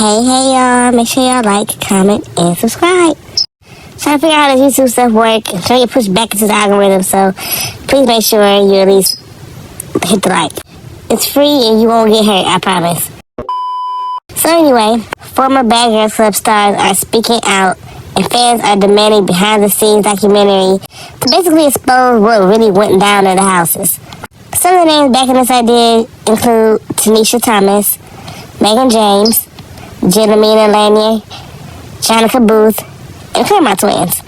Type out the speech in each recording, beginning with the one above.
Hey y'all, make sure y'all like, comment, and subscribe. Trying to figure out how this YouTube stuff work. I'm trying to get pushed back into the algorithm, so please make sure you at least hit the like. It's free and you won't get hurt, I promise. So anyway, former Bad Girls Club stars are speaking out and fans are demanding behind-the-scenes documentary to basically expose what really went down in the houses. Some of the names backing this idea include Tanisha Thomas, Megan James, Jellamina Lanier, Jonica Booth, and Claremont twins.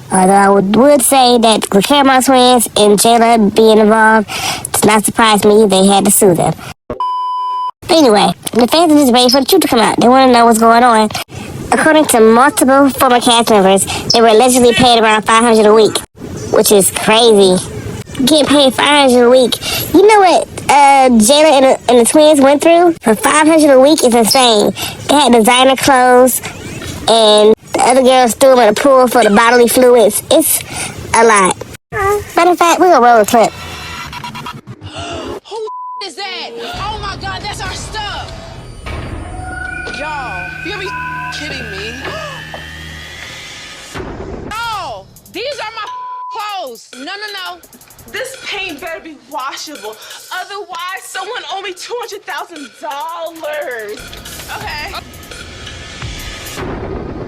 Although I would say that the Claremont twins and Jayla being involved does not surprise me. They had to sue them. But anyway, the fans are just ready for the truth to come out. They want to know what's going on. According to multiple former cast members, they were allegedly paid around $500 a week, which is crazy. Getting paid $500 a week. You know what Jayla and the twins went through? For $500 a week is insane. They had designer clothes, and the other girls threw them in the pool for the bodily fluids. It's a lot. Matter of fact, we're gonna roll a clip. Who is that? Oh my God, that's our stuff. Y'all, you be kidding me? No, these are my clothes. No. This paint better be washable. Otherwise, someone owe me $200,000. Okay.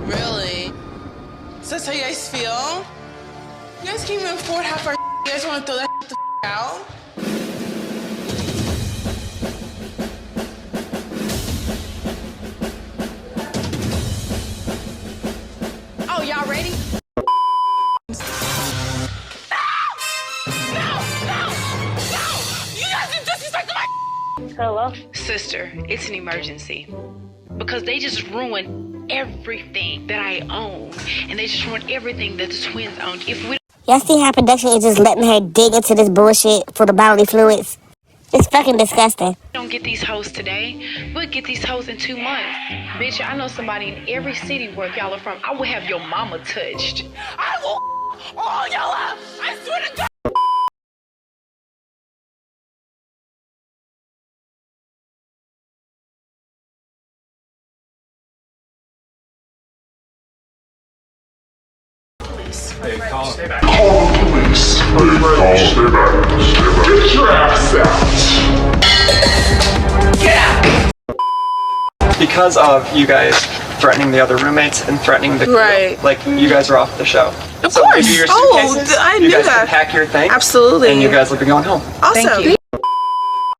Really? So that's how you guys feel? You guys can't even afford half our You guys want to throw that the out? Oh, y'all ready? Hello? Sister, it's an emergency. Because they just ruined everything that I own. And they just ruined everything that the twins own. Y'all see how production is just letting her dig into this bullshit for the bodily fluids? It's fucking disgusting. Don't get these hoes today, we'll get these hoes in 2 months. Bitch, I know somebody in every city where y'all are from. I will have your mama touched. I will all y'all up! I swear to God! Hey, call the police. Stay back. Get your ass out. Because of you guys threatening the other roommates and threatening the crew, Right. like you guys are off the show. Of so course. Give you your Oh, suitcases, I you knew guys that. can pack your thing. Absolutely. And you guys will be going home. Awesome. Thank you.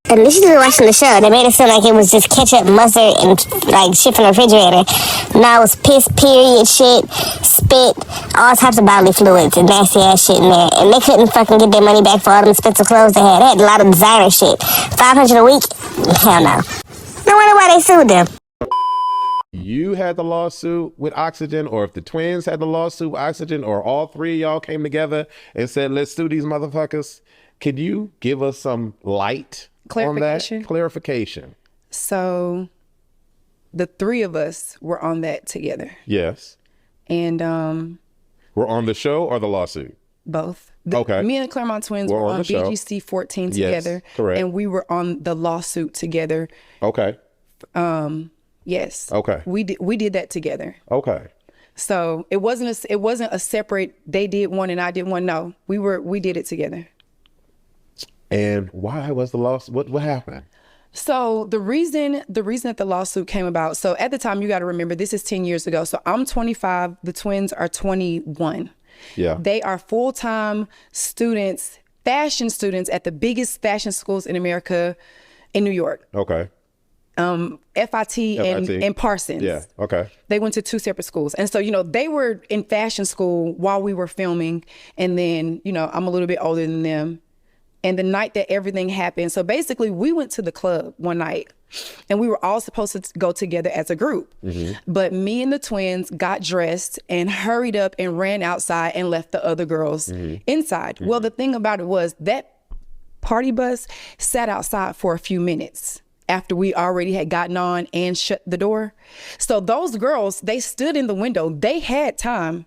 Initially watching the show, they made it sound like it was just ketchup, mustard, and like shit from the refrigerator. No, it was piss, period, shit, spit, all types of bodily fluids and nasty ass shit in there. And they couldn't fucking get their money back for all the expensive clothes they had. They had a lot of designer shit. $500 a week? Hell no. No wonder why they sued them. You had the lawsuit with Oxygen, or if the twins had the lawsuit with Oxygen, or all three of y'all came together and said, let's sue these motherfuckers. Could you give us some light on that? Clarification. So the three of us were on that together. Yes. And we're on the show or the lawsuit? both. Okay. Me and the Claremont twins were on BGC 14 together. Yes, correct. And we were on the lawsuit together. Okay. Yes. Okay. We did that together. Okay. So it wasn't a separate, they did one and I did one. No, we did it together. And why was the lawsuit? What happened? So the reason that the lawsuit came about, so at the time, you got to remember, this is 10 years ago. So I'm 25, the twins are 21. Yeah. They are full-time students, fashion students at the biggest fashion schools in America in New York. Okay. FIT. And Parsons. Yeah. Okay. They went to two separate schools. And so, they were in fashion school while we were filming. And then, I'm a little bit older than them. And the night that everything happened, so basically we went to the club one night and we were all supposed to go together as a group. Mm-hmm. But me and the twins got dressed and hurried up and ran outside and left the other girls inside. Mm-hmm. Well, the thing about it was that party bus sat outside for a few minutes after we already had gotten on and shut the door. So those girls, they stood in the window. They had time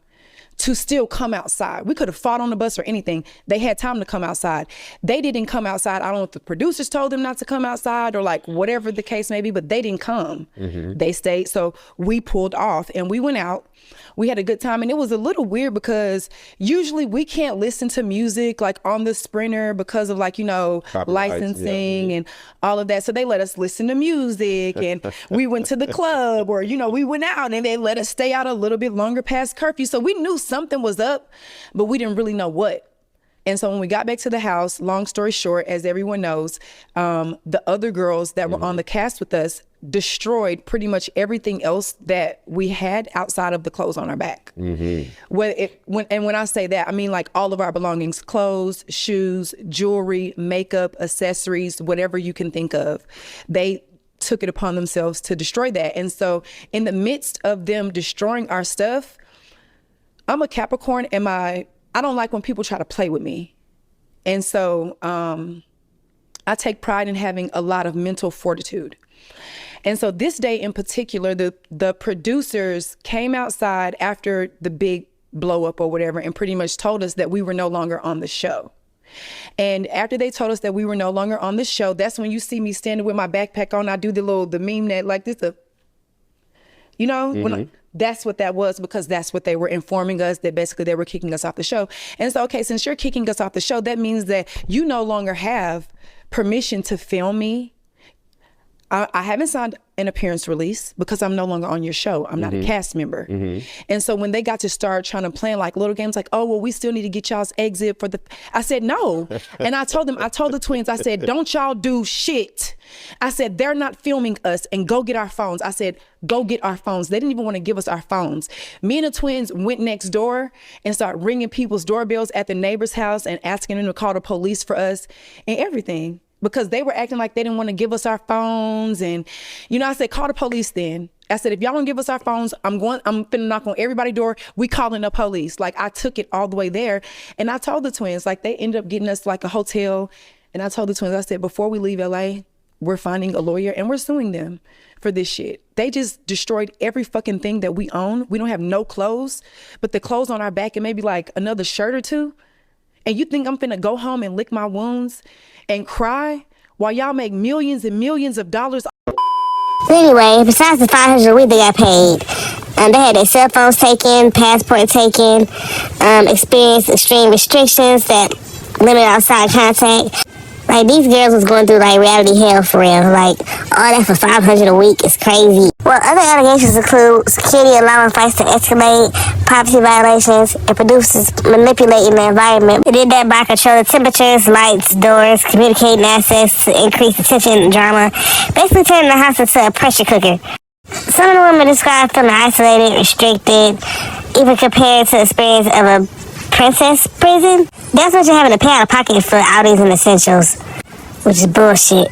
to still come outside. We could have fought on the bus or anything. They had time to come outside. They didn't come outside. I don't know if the producers told them not to come outside or like whatever the case may be, but they didn't come. They stayed. So we pulled off and we went out. We had a good time, and it was a little weird because usually we can't listen to music like on the Sprinter because of like, you know, licensing and all of that. So they let us listen to music, and we went to the club, or, you know, we went out and they let us stay out a little bit longer past curfew. So we knew something was up, but we didn't really know what. And so when we got back to the house, long story short, as everyone knows, the other girls that were on the cast with us destroyed pretty much everything else that we had outside of the clothes on our back. When I say that, I mean like all of our belongings, clothes, shoes, jewelry, makeup, accessories, whatever you can think of. They took it upon themselves to destroy that. And so in the midst of them destroying our stuff, I'm a Capricorn, and I don't like when people try to play with me. And so I take pride in having a lot of mental fortitude. And so this day in particular, the producers came outside after the big blow up or whatever and pretty much told us that we were no longer on the show. And after they told us that we were no longer on the show, that's when you see me standing with my backpack on. I do the meme that like this, you know, that's what that was, because that's what they were informing us, that basically they were kicking us off the show. And so, okay, since you're kicking us off the show, that means that you no longer have permission to film me. I haven't signed an appearance release because I'm no longer on your show. I'm not a cast member. And so when they got to start trying to plan like little games like, oh, well, we still need to get y'all's exit for the, I said, no. And I told the twins, I said, don't y'all do shit. I said, they're not filming us, and go get our phones. I said, go get our phones. They didn't even want to give us our phones. Me and the twins went next door and started ringing people's doorbells at the neighbor's house and asking them to call the police for us and everything, because they were acting like they didn't want to give us our phones. And, you know, I said, call the police then. I said, if y'all don't give us our phones, I'm finna knock on everybody's door. We calling the police. Like, I took it all the way there. And I told the twins, like, they ended up getting us like a hotel. And I told the twins, I said, before we leave LA, we're finding a lawyer and we're suing them for this shit. They just destroyed every fucking thing that we own. We don't have no clothes, but the clothes on our back and maybe like another shirt or two. And you think I'm finna go home and lick my wounds and cry while y'all make millions and millions of dollars? Anyway, besides the $500 a week they got paid, they had their cell phones taken, passport taken, experienced extreme restrictions that limit outside contact. Like, these girls was going through like reality hell for real. Like, all that for $500 a week is crazy. Well, other allegations include security allowing fights to escalate, privacy violations, and producers manipulating the environment. They did that by controlling temperatures, lights, doors, communicating access to increase the tension and drama, basically turning the house into a pressure cooker. Some of the women described feeling isolated, restricted, even compared to the experience of a princess prison. That's what you're having to pay out of pocket for outings and essentials, which is bullshit.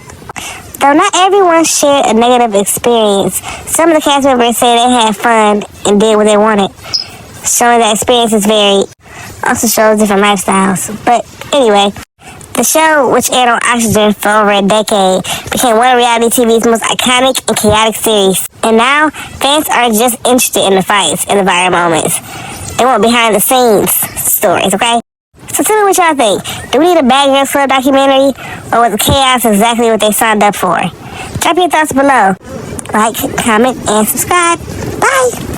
Though not everyone shared a negative experience, some of the cast members say they had fun and did what they wanted, showing that experiences varied. Also shows different lifestyles. But anyway, the show, which aired on Oxygen for over a decade, became one of reality TV's most iconic and chaotic series. And now, fans are just interested in the fights and the viral moments. They want behind the scenes stories, okay? So tell me what y'all think. Do we need a Bad Girls Club documentary, or was the chaos exactly what they signed up for? Drop your thoughts below. Like, comment, and subscribe. Bye!